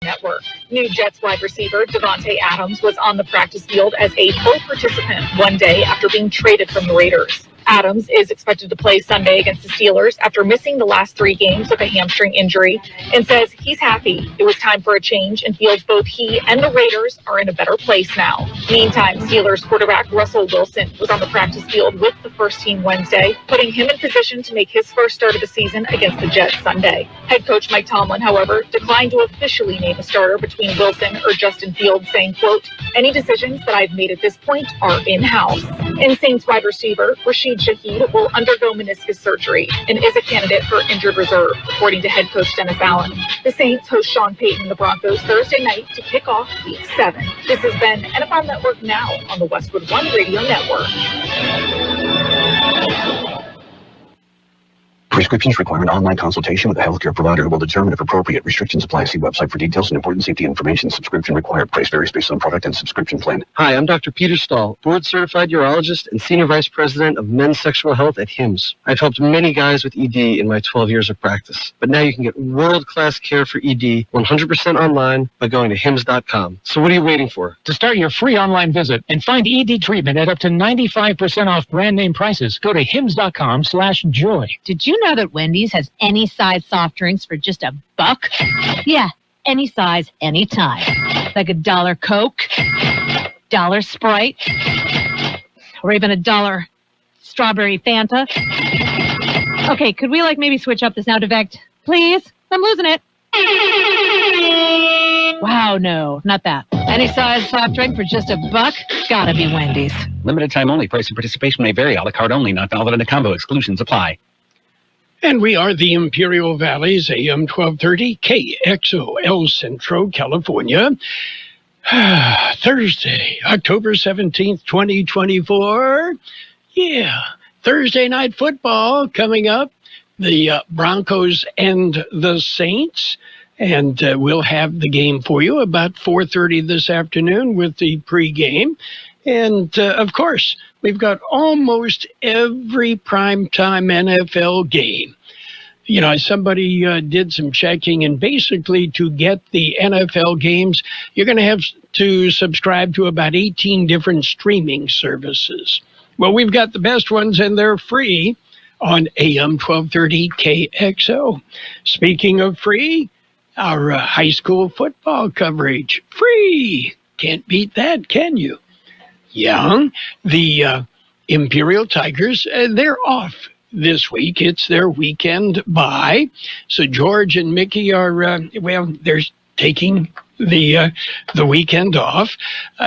Network. New Jets wide receiver Devontae Adams was on the practice field as a full participant one day after being traded from the Raiders. Adams is expected to play Sunday against the Steelers after missing the last 3 games with a hamstring injury, and says he's happy it was time for a change and feels both he and the Raiders are in a better place now. Meantime, Steelers quarterback Russell Wilson was on the practice field with the first team Wednesday, putting him in position to make his first start of the season against the Jets Sunday. Head coach Mike Tomlin, however, declined to officially name a starter between Wilson or Justin Fields, saying, quote, "Any decisions that I've made at this point are in-house." And Saints wide receiver Rashid Shaheed will undergo meniscus surgery and is a candidate for injured reserve, according to head coach Dennis Allen. The Saints host Sean Payton and the Broncos Thursday night to kick off Week 7. This has been NFL Network Now on the Westwood One Radio Network. Prescriptions require an online consultation with a healthcare provider who will determine if appropriate. Restrictions apply. See website for details and important safety information. Subscription required. Price varies based on product and subscription plan. Hi, I'm Dr. Peter Stahl, board-certified urologist and senior vice president of men's sexual health at HIMSS. I've helped many guys with ED in my 12 years of practice. But now you can get world-class care for ED 100% online by going to HIMSS.com. So what are you waiting for? To start your free online visit and find ED treatment at up to 95% off brand name prices, go to HIMSS.com/joy. Did you know that Wendy's has any size soft drinks for just $1? Yeah, any size, anytime. Like $1 Coke, $1 Sprite, or even $1 strawberry Fanta. Okay, could we maybe switch up the sound effect? Please? I'm losing it. Wow, no, not that. Any size soft drink for just $1? Gotta be Wendy's. Limited time only. Price and participation may vary. A la carte only. Not valid in a combo. Exclusions apply. And we are the Imperial Valley's AM 1230 KXO El Centro, California. Thursday, October 17th, 2024. Yeah, Thursday night football coming up. The Broncos and the Saints. And we'll have the game for you about 4:30 this afternoon with the pregame. And, of course, we've got almost every primetime NFL game. You know, somebody did some checking, and basically to get the NFL games, you're going to have to subscribe to about 18 different streaming services. Well, we've got the best ones, and they're free on AM 1230 KXO. Speaking of free, our high school football coverage, free. Can't beat that, can you? Yeah, the Imperial Tigers, they're off this week. It's their weekend bye. So George and Mickey are, they're taking the weekend off.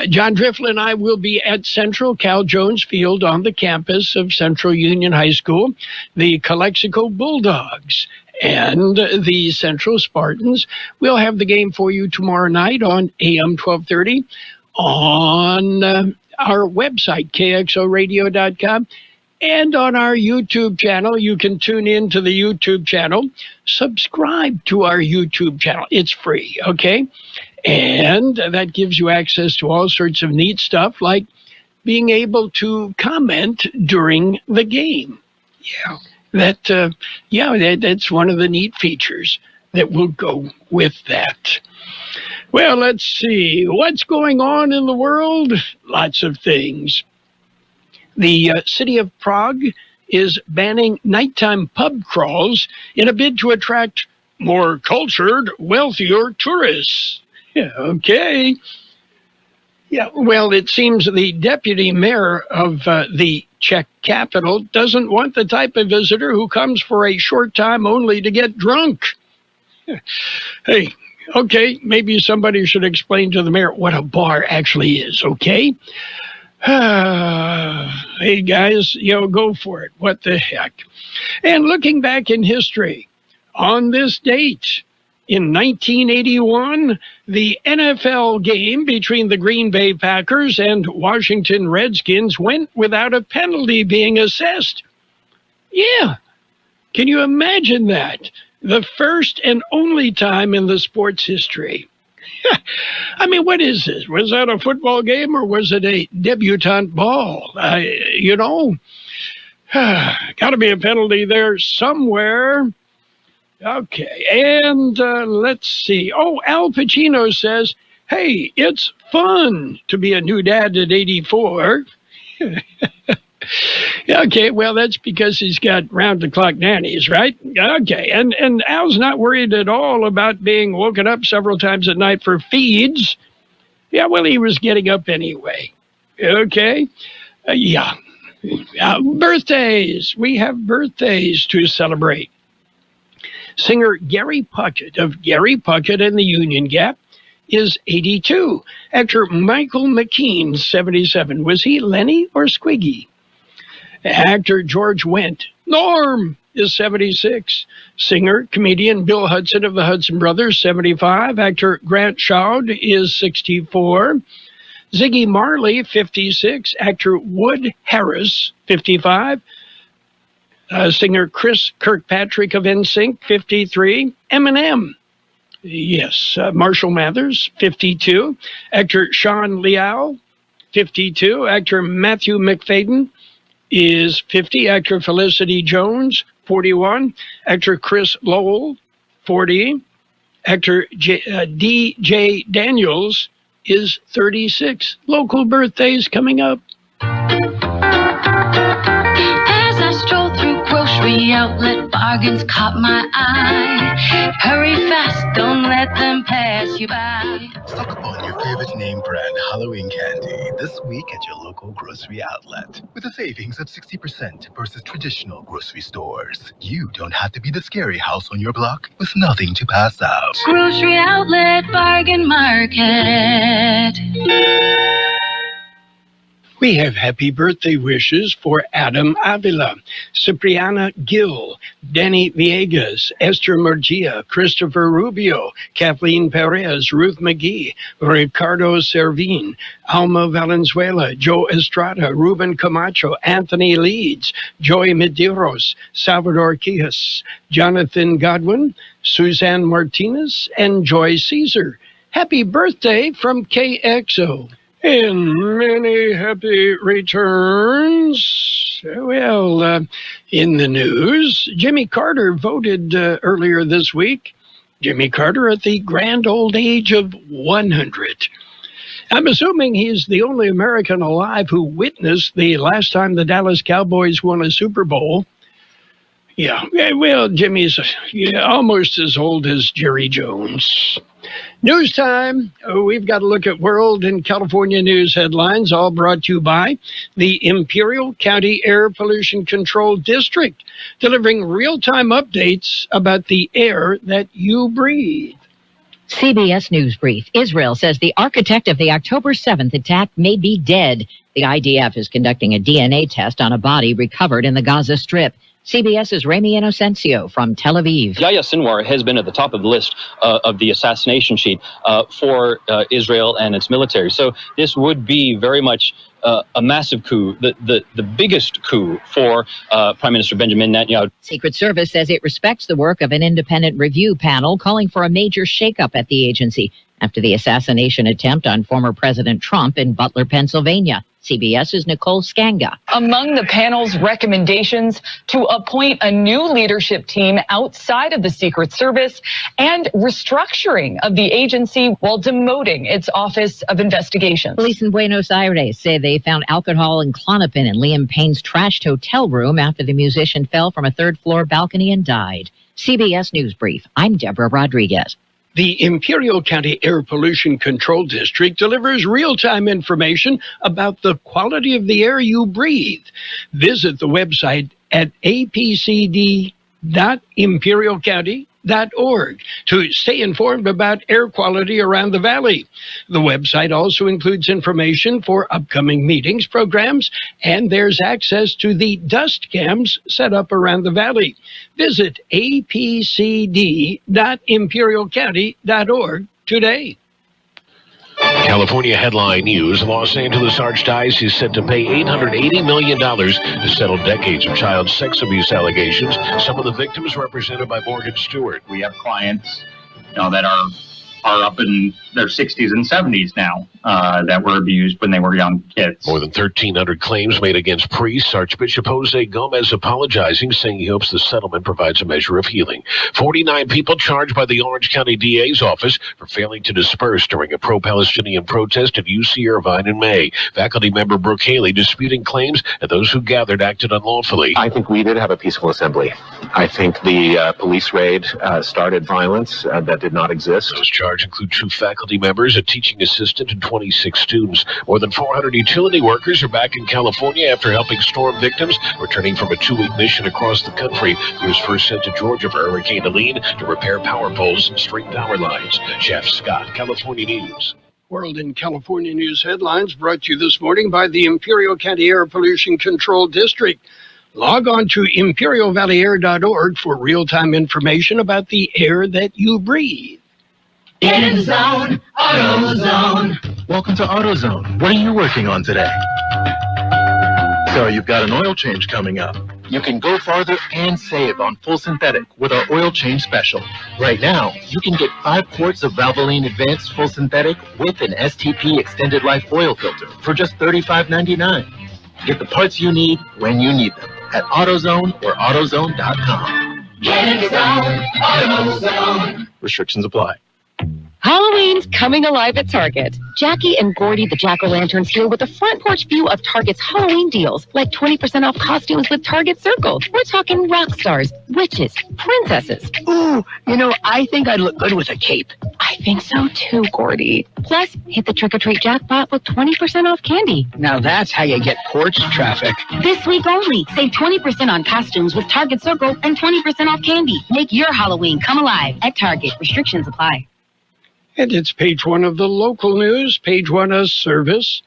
John Driffle and I will be at Central Cal Jones Field on the campus of Central Union High School. The Calexico Bulldogs and the Central Spartans will have the game for you tomorrow night on AM 1230 on our website, kxoradio.com, and on our YouTube channel. You can tune in to the YouTube channel. Subscribe to our YouTube channel. It's free, okay? And that gives you access to all sorts of neat stuff, like being able to comment during the game. Yeah. That's one of the neat features that will go with that. Well, let's see. What's going on in the world? Lots of things. The city of Prague is banning nighttime pub crawls in a bid to attract more cultured, wealthier tourists. Yeah, okay. Yeah, well, it seems the deputy mayor of the Czech capital doesn't want the type of visitor who comes for a short time only to get drunk. Hey, okay, maybe somebody should explain to the mayor what a bar actually is, okay? Hey, guys, go for it. What the heck? And looking back in history, on this date, in 1981, the NFL game between the Green Bay Packers and Washington Redskins went without a penalty being assessed. Yeah. Can you imagine that? The first and only time in the sports history. I mean, what is this? Was that a football game or was it a debutante ball? Got to be a penalty there somewhere. Okay, and let's see. Oh, Al Pacino says, hey, it's fun to be a new dad at 84. Okay, well, that's because he's got round-the-clock nannies, right? Okay, and Al's not worried at all about being woken up several times at night for feeds. Yeah, well, he was getting up anyway. Okay? Yeah. Birthdays. We have birthdays to celebrate. Singer Gary Puckett of Gary Puckett and the Union Gap is 82. Actor Michael McKean, 77. Was he Lenny or Squiggy? Actor George Wendt, Norm, is 76. Singer, comedian Bill Hudson of the Hudson Brothers, 75. Actor Grant Schaud is 64. Ziggy Marley, 56. Actor Wood Harris, 55. Singer Chris Kirkpatrick of NSYNC, 53. Eminem, yes. Marshall Mathers, 52. Actor Sean Leal, 52. Actor Matthew McFadden is 50. Actor Felicity Jones, 41. Actor Chris Lowell, 40. Actor D.J. Daniels is 36. Local birthdays coming up. As I stroll through grocery outlet, bargains caught my eye. Hurry fast, don't let them pass you by. Stock up on your favorite name brand Halloween candy this week at your local grocery outlet. With a savings of 60% versus traditional grocery stores. You don't have to be the scary house on your block with nothing to pass out. Grocery outlet, bargain market. We have happy birthday wishes for Adam Avila, Cipriana Gill, Danny Villegas, Esther Murgia, Christopher Rubio, Kathleen Perez, Ruth McGee, Ricardo Servin, Alma Valenzuela, Joe Estrada, Ruben Camacho, Anthony Leeds, Joy Medeiros, Salvador Quijas, Jonathan Godwin, Suzanne Martinez, and Joy Caesar. Happy birthday from KXO. And many happy returns. Well, in the news, Jimmy Carter voted earlier this week. Jimmy Carter at the grand old age of 100. I'm assuming he's the only American alive who witnessed the last time the Dallas Cowboys won a Super Bowl. Yeah, well, Jimmy's almost as old as Jerry Jones. News time. We've got to look at world and California news headlines, all brought to you by the Imperial County Air Pollution Control District, delivering real-time updates about the air that you breathe. CBS News Brief. Israel says the architect of the October 7th attack may be dead. The IDF is conducting a DNA test on a body recovered in the Gaza Strip. CBS's Rami Inocencio from Tel Aviv. Yahya Sinwar has been at the top of the list of the assassination sheet for Israel and its military. So this would be very much a massive coup, the biggest coup for Prime Minister Benjamin Netanyahu. Secret Service says it respects the work of an independent review panel calling for a major shakeup at the agency after the assassination attempt on former President Trump in Butler, Pennsylvania. CBS's Nicole Skanga. Among the panel's recommendations to appoint a new leadership team outside of the Secret Service and restructuring of the agency while demoting its Office of Investigation. Police in Buenos Aires say they found alcohol and Klonopin in Liam Payne's trashed hotel room after the musician fell from a third-floor balcony and died. CBS News Brief. I'm Deborah Rodriguez. The Imperial County Air Pollution Control District delivers real-time information about the quality of the air you breathe. Visit the website at apcd.imperialcounty.org to stay informed about air quality around the valley. The website also includes information for upcoming meetings, programs, and there's access to the dust cams set up around the valley. Visit apcd.imperialcounty.org today. California headline news. Los Angeles Archdiocese is set to pay $880 million to settle decades of child sex abuse allegations. Some of the victims represented by Morgan Stewart. We have clients, that are are up in their 60s and 70s now that were abused when they were young kids. More than 1,300 claims made against priests. Archbishop Jose Gomez apologizing, saying he hopes the settlement provides a measure of healing. 49 people charged by the Orange County DA's office for failing to disperse during a pro-Palestinian protest at UC Irvine in May. Faculty member Brooke Haley disputing claims that those who gathered acted unlawfully. I think we did have a peaceful assembly. I think the police raid started violence that did not exist. Those charged include 2 faculty members, a teaching assistant, and 26 students. More than 400 utility workers are back in California after helping storm victims returning from a 2-week mission across the country. He was first sent to Georgia for Hurricane Helene to repair power poles and string power lines. Jeff Scott, California News. World in California News headlines brought to you this morning by the Imperial County Air Pollution Control District. Log on to imperialvalleyair.org for real-time information about the air that you breathe. Get in the zone, AutoZone. Welcome to AutoZone. What are you working on today? So you've got an oil change coming up. You can go farther and save on full synthetic with our oil change special. Right now, you can get 5 quarts of Valvoline Advanced Full Synthetic with an STP Extended Life oil filter for just $35.99. Get the parts you need when you need them at AutoZone or AutoZone.com. Get in the zone, AutoZone. Restrictions apply. Halloween's coming alive at Target. Jackie and Gordy the Jack-O-Lanterns here with a front porch view of Target's Halloween deals, like 20% off costumes with Target Circle. We're talking rock stars, witches, princesses. Ooh, I think I'd look good with a cape. I think so too, Gordy. Plus, hit the trick-or-treat jackpot with 20% off candy. Now that's how you get porch traffic. This week only, save 20% on costumes with Target Circle and 20% off candy. Make your Halloween come alive at Target. Restrictions apply. And it's page 1 of the local news, page 1 of service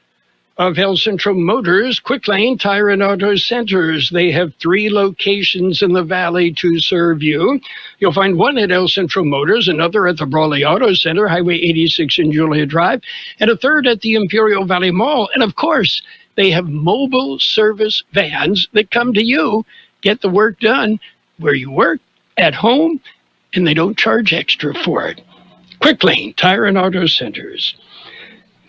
of El Centro Motors, Quick Lane Tire and Auto Centers. They have 3 locations in the valley to serve you. You'll find one at El Centro Motors, another at the Brawley Auto Center, Highway 86 and Julia Drive, and a third at the Imperial Valley Mall. And of course, they have mobile service vans that come to you, get the work done where you work, at home, and they don't charge extra for it. Quick Lane Tire and Auto Centers.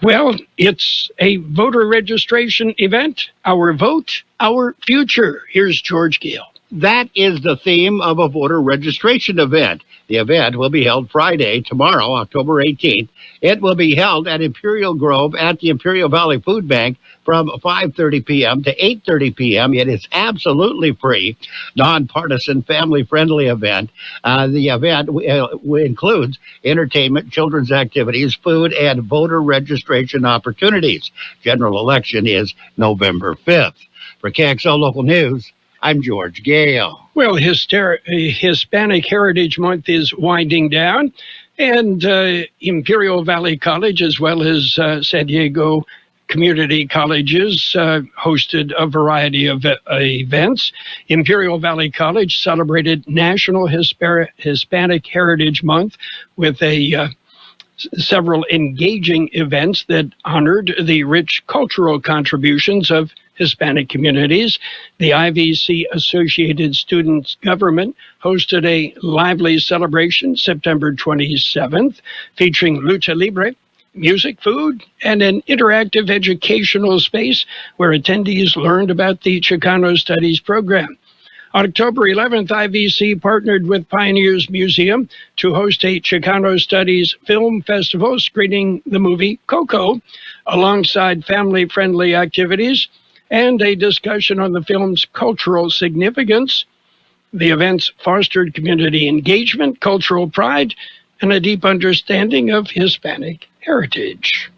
Well, it's a voter registration event. Our vote, our future. Here's George Gale. That is the theme of a voter registration event. The event will be held Friday, tomorrow, October 18th. It will be held at Imperial Grove at the Imperial Valley Food Bank from 5:30 p.m. to 8:30 p.m. It is absolutely free, nonpartisan, family-friendly event. The event includes entertainment, children's activities, food, and voter registration opportunities. General election is November 5th. For Kxo Local News, I'm George Gale. Well, Hispanic Heritage Month is winding down, and Imperial Valley College, as well as San Diego community colleges, hosted a variety of events. Imperial Valley College celebrated National Hispanic Heritage Month with several engaging events that honored the rich cultural contributions of Hispanic communities. The IVC Associated Students Government hosted a lively celebration September 27th, featuring lucha libre, music, food, and an interactive educational space where attendees learned about the Chicano Studies program. On October 11th, IVC partnered with Pioneers Museum to host a Chicano Studies film festival screening the movie Coco, alongside family-friendly activities and a discussion on the film's cultural significance. The events fostered community engagement, cultural pride, and a deep understanding of Hispanic heritage.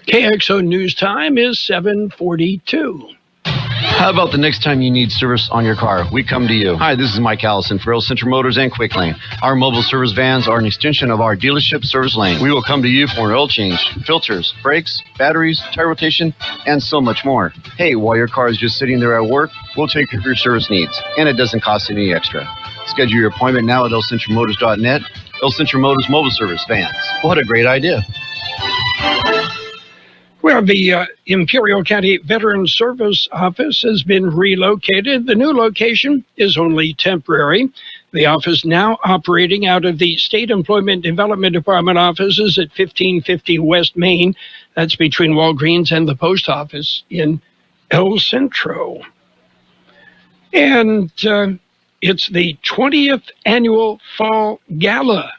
KXO News Time is 7:42. How about the next time you need service on your car? We come to you. Hi, this is Mike Allison for Real Central Motors and Quick Lane. Our mobile service vans are an extension of our dealership service lane. We will come to you for an oil change, filters, brakes, batteries, tire rotation, and so much more. Hey, while your car is just sitting there at work, we'll take care of your service needs, and it doesn't cost any extra. Schedule your appointment now at elcentralmotors.net. El Centro Motors Mobile Service Vans. What a great idea. Well, the Imperial County Veterans Service Office has been relocated. The new location is only temporary. The office now operating out of the State Employment Development Department offices at 1550 West Main. That's between Walgreens and the post office in El Centro. And it's the 20th annual Fall Gala.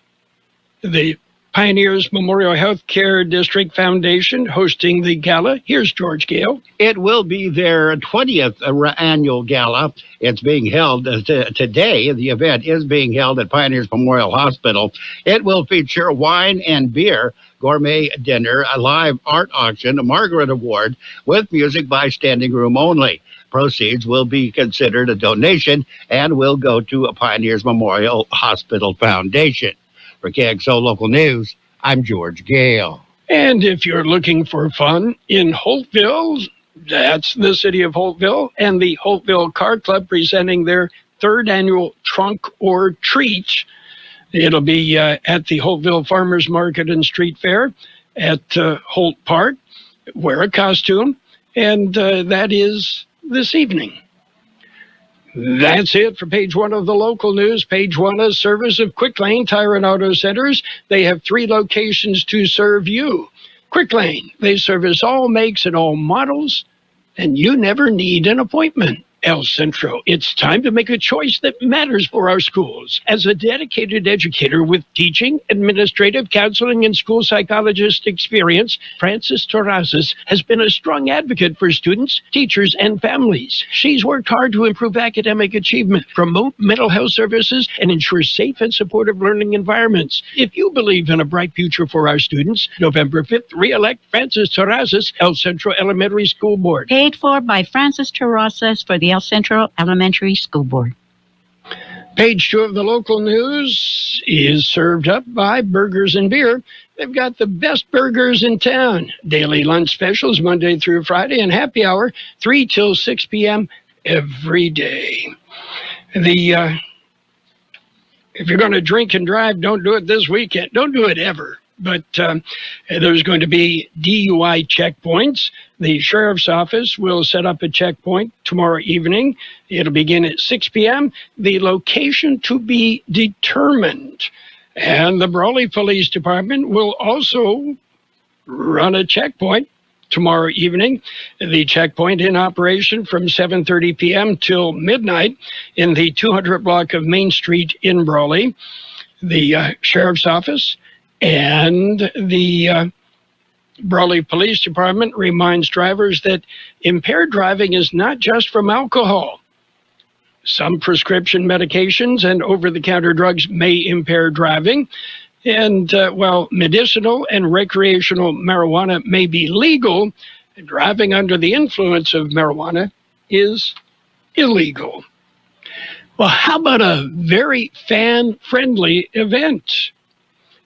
The Pioneers Memorial Healthcare District Foundation hosting the gala. Here's George Gale. It will be their 20th annual gala. It's being held today. The event is being held at Pioneers Memorial Hospital. It will feature wine and beer, gourmet dinner, a live art auction, a Margaret Award with music by standing room only. Proceeds will be considered a donation and will go to a Pioneers Memorial Hospital Foundation. For Kxo Local News, I'm George Gale. And if you're looking for fun in Holtville, that's the city of Holtville, and the Holtville Car Club presenting their 3rd annual Trunk or Treat. It'll be at the Holtville Farmers Market and Street Fair at Holt Park. Wear a costume, and that is this evening. That's it for page 1 of the local news. Page 1, a service of Quick Lane Tire and Auto Centers. They have 3 locations to serve you. Quick Lane, they service all makes and all models, and you never need an appointment. El Centro, it's time to make a choice that matters for our schools. As a dedicated educator with teaching, administrative, counseling, and school psychologist experience, Frances Terrazas has been a strong advocate for students, teachers, and families. She's worked hard to improve academic achievement, promote mental health services, and ensure safe and supportive learning environments. If you believe in a bright future for our students, November 5th, re-elect Frances Terrazas, El Centro Elementary School Board. Paid for by Frances Terrazas for the El Centro Elementary School Board. Page 2 of the local news is served up by Burgers and Beer. They've got the best burgers in town. Daily lunch specials Monday through Friday, and happy hour 3 till 6 p.m. every day. If you're going to drink and drive, don't do it this weekend. Don't do it ever. But there's going to be DUI checkpoints. The sheriff's office will set up a checkpoint tomorrow evening. It'll begin at 6 p.m. The location to be determined. And the Brawley Police Department will also run a checkpoint tomorrow evening. The checkpoint in operation from 7:30 p.m. till midnight in the 200 block of Main Street in Brawley. The sheriff's office and the Brawley Police Department reminds drivers that impaired driving is not just from alcohol. Some prescription medications and over-the-counter drugs may impair driving. And while medicinal and recreational marijuana may be legal, driving under the influence of marijuana is illegal. Well, how about a very fan-friendly event?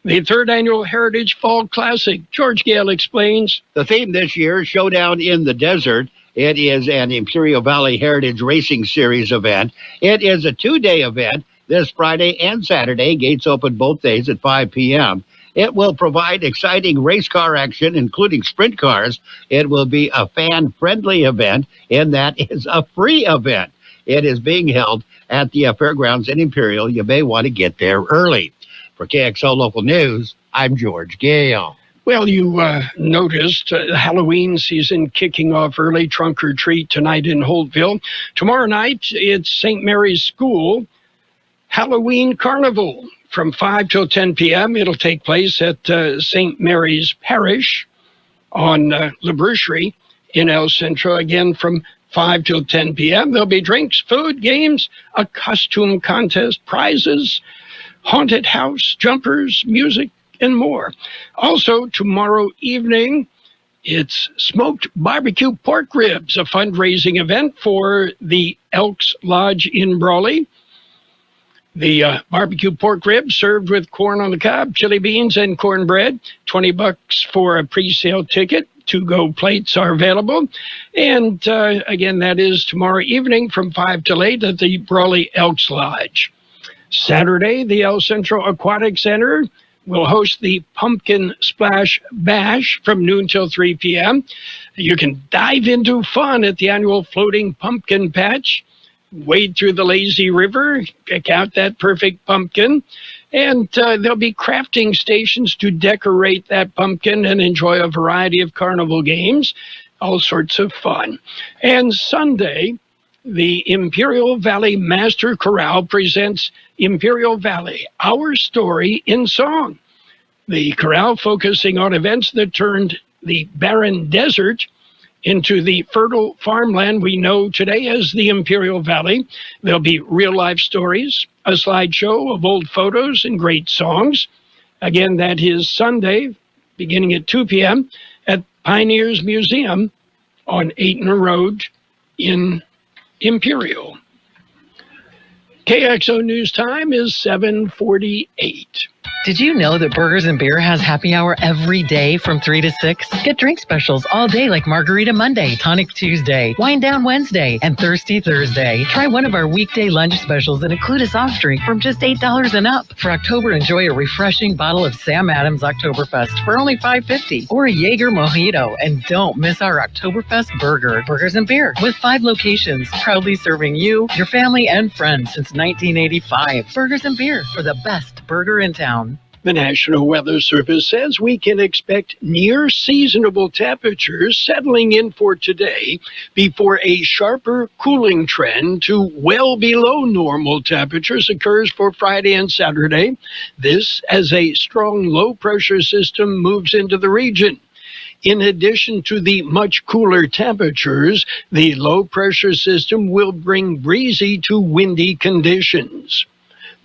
The 3rd annual Heritage Fall Classic. George Gale explains. The theme this year, Showdown in the Desert. It is an Imperial Valley Heritage Racing Series event. It is a 2-day event this Friday and Saturday. Gates open both days at 5 p.m. It will provide exciting race car action, including sprint cars. It will be a fan-friendly event, and that is a free event. It is being held at the fairgrounds in Imperial. You may want to get there early. For Kxo Local News, I'm George Gale. Well, you noticed Halloween season kicking off early, trunk or treat tonight in Holtville. Tomorrow night, it's St. Mary's School Halloween Carnival from 5 till 10 p.m. It'll take place at St. Mary's Parish on La Brucherie in El Centro, again from 5 till 10 p.m. There'll be drinks, food, games, a costume contest, prizes, haunted house, jumpers, music, and more. Also, tomorrow evening, it's Smoked Barbecue Pork Ribs, a fundraising event for the Elks Lodge in Brawley. The barbecue pork ribs served with corn on the cob, chili beans, and cornbread. $20 for a pre-sale ticket. To-go plates are available. And again, that is tomorrow evening from 5 till 8 at the Brawley Elks Lodge. Saturday, the El Centro Aquatic Center will host the Pumpkin Splash Bash from noon till 3 p.m. You can dive into fun at the annual Floating Pumpkin Patch. wade through the lazy river, pick out that perfect pumpkin, and there'll be crafting stations to decorate that pumpkin and enjoy a variety of carnival games, all sorts of fun. And Sunday, the Imperial Valley Master Chorale presents Imperial Valley, Our Story in Song. The chorale focusing on events that turned the barren desert into the fertile farmland we know today as the Imperial Valley. There'll be real-life stories, a slideshow of old photos and great songs. Again, that is Sunday, beginning at 2 p.m. at Pioneers Museum on Ayton Road in Imperial. KXO News Time is 7:48. Did you know that Burgers and Beer has happy hour every day from 3 to 6? Get drink specials all day like Margarita Monday, Tonic Tuesday, Wine Down Wednesday, and Thirsty Thursday. Try one of our weekday lunch specials that include a soft drink from just $8 and up. For October, enjoy a refreshing bottle of Sam Adams Oktoberfest for only $5.50 or a Jaeger Mojito. And don't miss our Oktoberfest burger. Burgers and Beer with 5 locations, proudly serving you, your family, and friends since 1985. Burgers and Beer for the best burger in town. The National Weather Service says we can expect near seasonable temperatures settling in for today before a sharper cooling trend to well below normal temperatures occurs for Friday and Saturday. This as a strong low pressure system moves into the region. In addition to the much cooler temperatures, the low pressure system will bring breezy to windy conditions.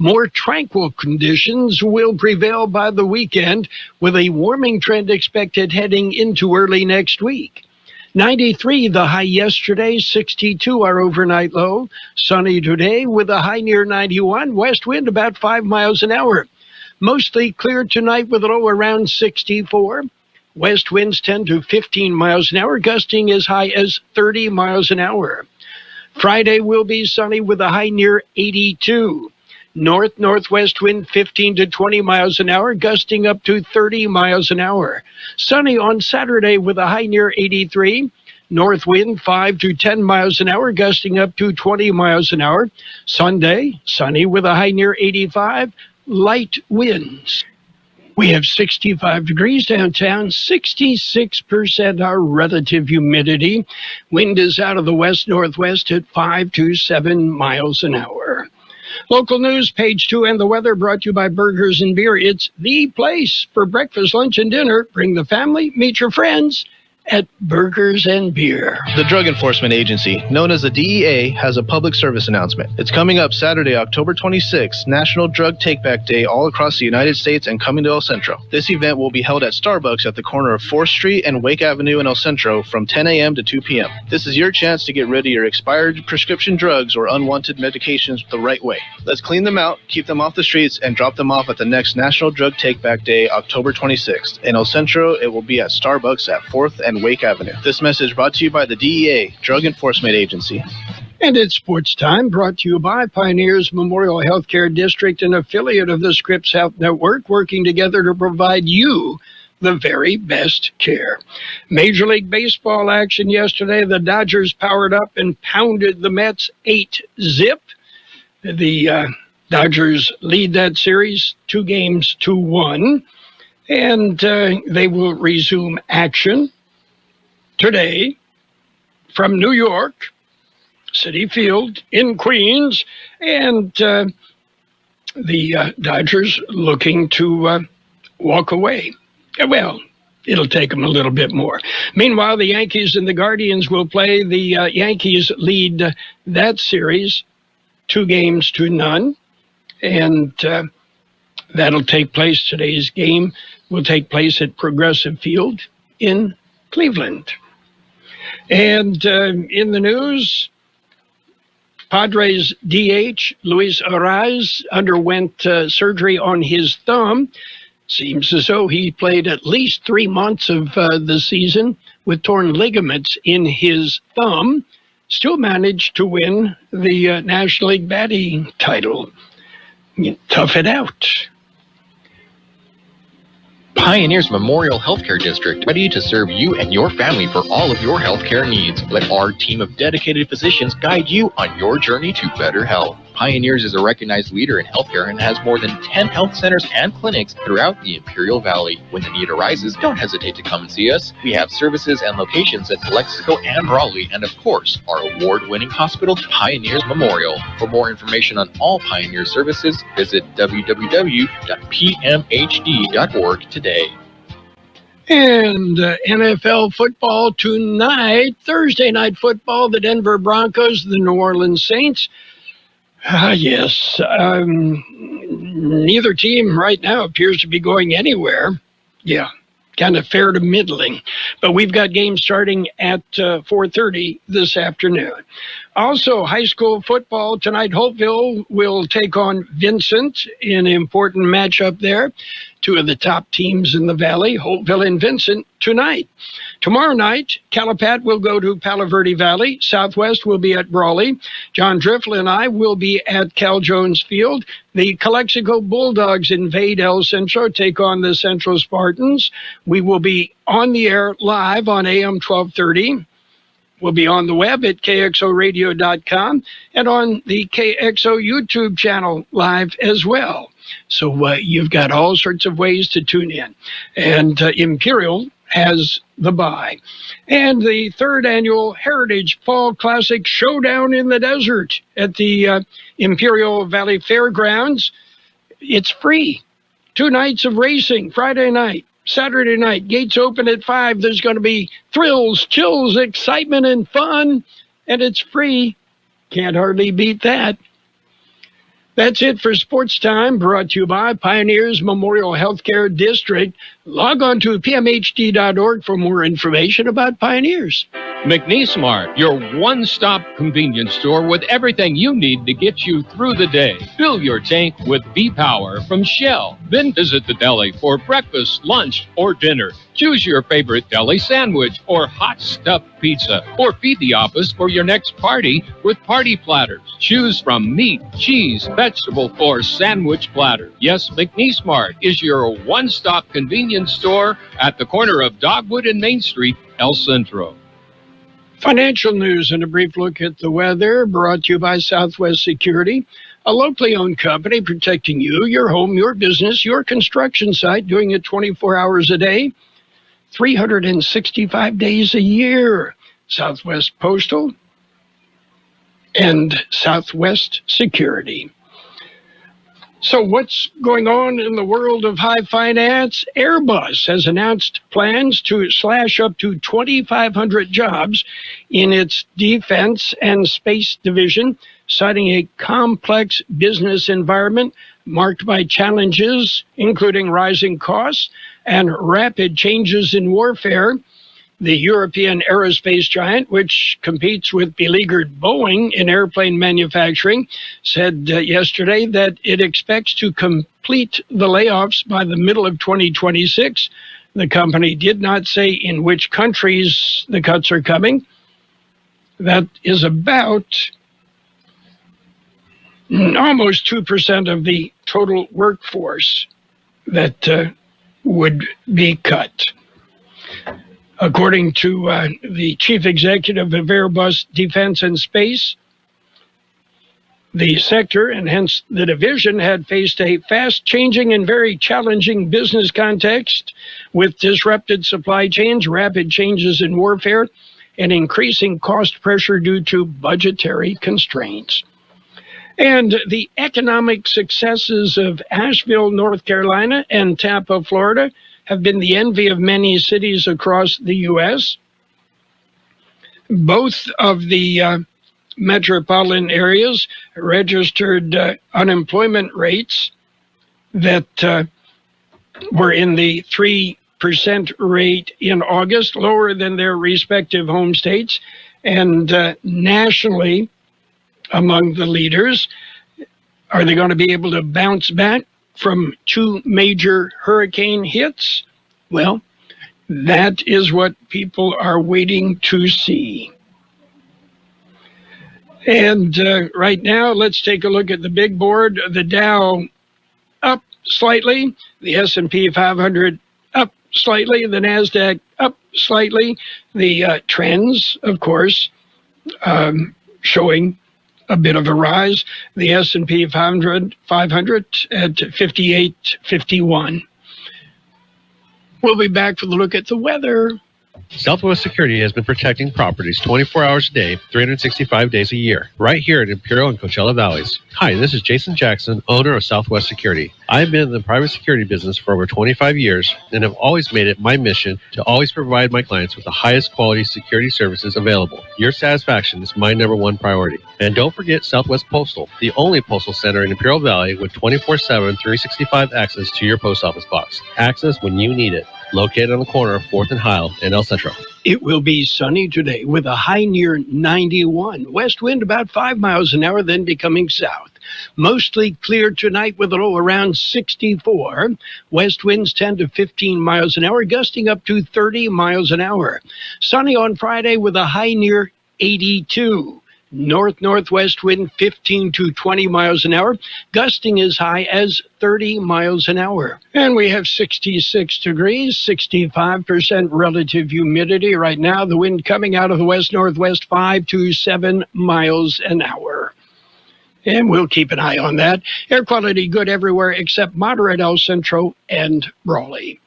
More tranquil conditions will prevail by the weekend, with a warming trend expected heading into early next week. 93 the high yesterday, 62 our overnight low. Sunny today with a high near 91, west wind about 5 miles an hour. Mostly clear tonight with a low around 64. West winds 10 to 15 miles an hour, gusting as high as 30 miles an hour. Friday will be sunny with a high near 82. North-northwest wind 15 to 20 miles an hour, gusting up to 30 miles an hour. Sunny on Saturday with a high near 83. North wind 5 to 10 miles an hour, gusting up to 20 miles an hour. Sunday, sunny with a high near 85. Light winds. We have 65 degrees downtown, 66% our relative humidity. Wind is out of the west-northwest at 5 to 7 miles an hour. Local news, page 2, and the weather brought to you by Burgers and Beer. It's the place for breakfast, lunch, and dinner. Bring the family, meet your friends at Burgers and Beer. The Drug Enforcement Agency, known as the DEA, has a public service announcement. It's coming up Saturday, October 26th, National Drug Takeback Day all across the United States and coming to El Centro. This event will be held at Starbucks at the corner of 4th Street and Wake Avenue in El Centro from 10 a.m. to 2 p.m. This is your chance to get rid of your expired prescription drugs or unwanted medications the right way. Let's clean them out, keep them off the streets, and drop them off at the next National Drug Takeback Day, October 26th. In El Centro, it will be at Starbucks at 4th and Wake Avenue. This message brought to you by the DEA, Drug Enforcement Agency. And it's sports time, brought to you by Pioneers Memorial Healthcare District, an affiliate of the Scripps Health Network, working together to provide you the very best care. Major League Baseball action yesterday. The Dodgers powered up and pounded the Mets 8-zip. The Dodgers lead that series 2-1, and they will resume action today from New York, Citi Field in Queens, and the Dodgers looking to walk away. Well, it'll take them a little bit more. Meanwhile, the Yankees and the Guardians will play. The Yankees lead that series 2-0, and that'll take place. Today's game will take place at Progressive Field in Cleveland. And in the news, Padres DH Luis Arraez underwent surgery on his thumb. Seems as though he played at least 3 months of the season with torn ligaments in his thumb. Still managed to win the National League batting title. Tough it out. Pioneers Memorial Healthcare District, ready to serve you and your family for all of your healthcare needs. Let our team of dedicated physicians guide you on your journey to better health. Pioneers is a recognized leader in healthcare and has more than 10 health centers and clinics throughout the Imperial Valley. When the need arises, don't hesitate to come and see us. We have services and locations at Calexico and Raleigh, and of course, our award-winning hospital, Pioneers Memorial. For more information on all Pioneer services, visit www.pmhd.org today. And NFL football tonight, Thursday night football, the Denver Broncos, the New Orleans Saints. Yes, neither team right now appears to be going anywhere. Yeah, kind of fair to middling. But we've got games starting at 4:30 this afternoon. Also, high school football tonight. Holtville will take on Vincent in an important matchup there. Two of the top teams in the Valley, Holtville and Vincent, tonight. Tomorrow night, Calapat will go to Palo Verde Valley. Southwest will be at Brawley. John Driftle and I will be at Cal Jones Field. The Calexico Bulldogs invade El Centro, take on the Central Spartans. We will be on the air live on AM 1230. We'll be on the web at kxoradio.com and on the KXO YouTube channel live as well. So you've got all sorts of ways to tune in. And Imperial has the bye. And the third annual Heritage Fall Classic Showdown in the Desert at the Imperial Valley Fairgrounds. It's free. 2 nights of racing, Friday night. Saturday night, gates open at 5. There's going to be thrills, chills, excitement, and fun, and it's free. Can't hardly beat that. That's it for Sports Time, brought to you by Pioneers Memorial Healthcare District. Log on to pmhd.org for more information about Pioneers. McNeese Mart, your one-stop convenience store with everything you need to get you through the day. Fill your tank with V-Power from Shell. Then visit the deli for breakfast, lunch, or dinner. Choose your favorite deli sandwich or hot stuffed pizza. Or feed the office for your next party with party platters. Choose from meat, cheese, vegetable, or sandwich platter. Yes, McNeese Mart is your one-stop convenience store at the corner of Dogwood and Main Street, El Centro. Financial news and a brief look at the weather, brought to you by Southwest Security, a locally owned company protecting you, your home, your business, your construction site, doing it 24 hours a day, 365 days a year. Southwest Postal and Southwest Security. So what's going on in the world of high finance? Airbus has announced plans to slash up to 2,500 jobs in its defense and space division, citing a complex business environment marked by challenges, including rising costs and rapid changes in warfare. The European aerospace giant, which competes with beleaguered Boeing in airplane manufacturing, said yesterday that it expects to complete the layoffs by the middle of 2026. The company did not say in which countries the cuts are coming. That is about almost 2% of the total workforce that would be cut. According to the chief executive of Airbus Defense and Space, the sector, and hence the division, had faced a fast-changing and very challenging business context with disrupted supply chains, rapid changes in warfare, and increasing cost pressure due to budgetary constraints. And the economic successes of Asheville, North Carolina, and Tampa, Florida, have been the envy of many cities across the U.S. Both of the metropolitan areas registered unemployment rates that were in the 3% rate in August, lower than their respective home states, and nationally among the leaders. Are they going to be able to bounce back from 2 major hurricane hits? Well, that is what people are waiting to see. And right now, let's take a look at the big board. The Dow up slightly, the S&P 500 slightly. The NASDAQ up slightly. The trends, of course, showing a bit of a rise. The S&P 500 at 58.51. We'll be back for the look at the weather. Southwest Security has been protecting properties 24 hours a day, 365 days a year, right here in Imperial and Coachella Valleys. Hi, this is Jason Jackson, owner of Southwest Security. I've been in the private security business for over 25 years and have always made it my mission to always provide my clients with the highest quality security services available. Your satisfaction is my number one priority. And don't forget Southwest Postal, the only postal center in Imperial Valley with 24/7, 365 access to your post office box. Access when you need it. Located on the corner of 4th and Heil in El Centro. It will be sunny today with a high near 91. West wind about 5 miles an hour, then becoming south. Mostly clear tonight with a low around 64. West winds 10 to 15 miles an hour, gusting up to 30 miles an hour. Sunny on Friday with a high near 82. North-northwest wind 15 to 20 miles an hour, gusting as high as 30 miles an hour. And we have 66 degrees, 65% relative humidity. Right now, the wind coming out of the west-northwest 5 to 7 miles an hour. And we'll keep an eye on that. Air quality good everywhere except moderate El Centro and Raleigh.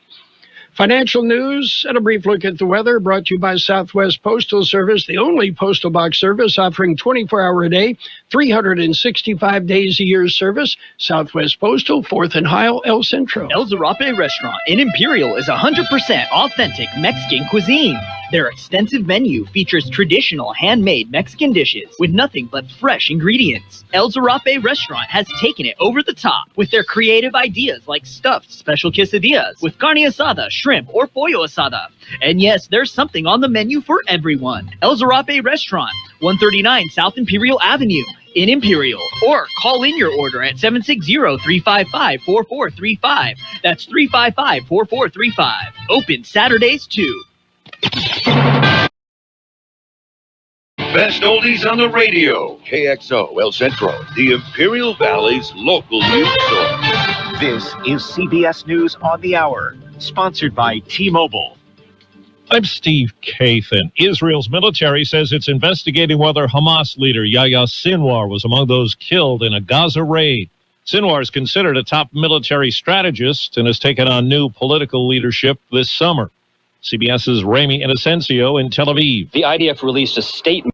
Financial news and a brief look at the weather brought to you by Southwest Postal Service, the only postal box service offering 24-hour a day, 365 days a year service. Southwest Postal, 4th and Heil, El Centro. El Zarape Restaurant in Imperial is 100% authentic Mexican cuisine. Their extensive menu features traditional handmade Mexican dishes with nothing but fresh ingredients. El Zarape Restaurant has taken it over the top with their creative ideas like stuffed special quesadillas with carne asada, shrimp, or pollo asada. And yes, there's something on the menu for everyone. El Zarape Restaurant, 139 South Imperial Avenue in Imperial. Or call in your order at 760-355-4435. That's 355-4435. Open Saturdays too. Best oldies on the radio. KXO El Centro, the Imperial Valley's local news source. This is CBS News on the Hour, sponsored by T-Mobile. I'm Steve Kathan. Israel's military says it's investigating whether Hamas leader Yahya Sinwar was among those killed in a Gaza raid. Sinwar is considered a top military strategist and has taken on new political leadership this summer. CBS's Rami Inocencio in Tel Aviv. The IDF released a statement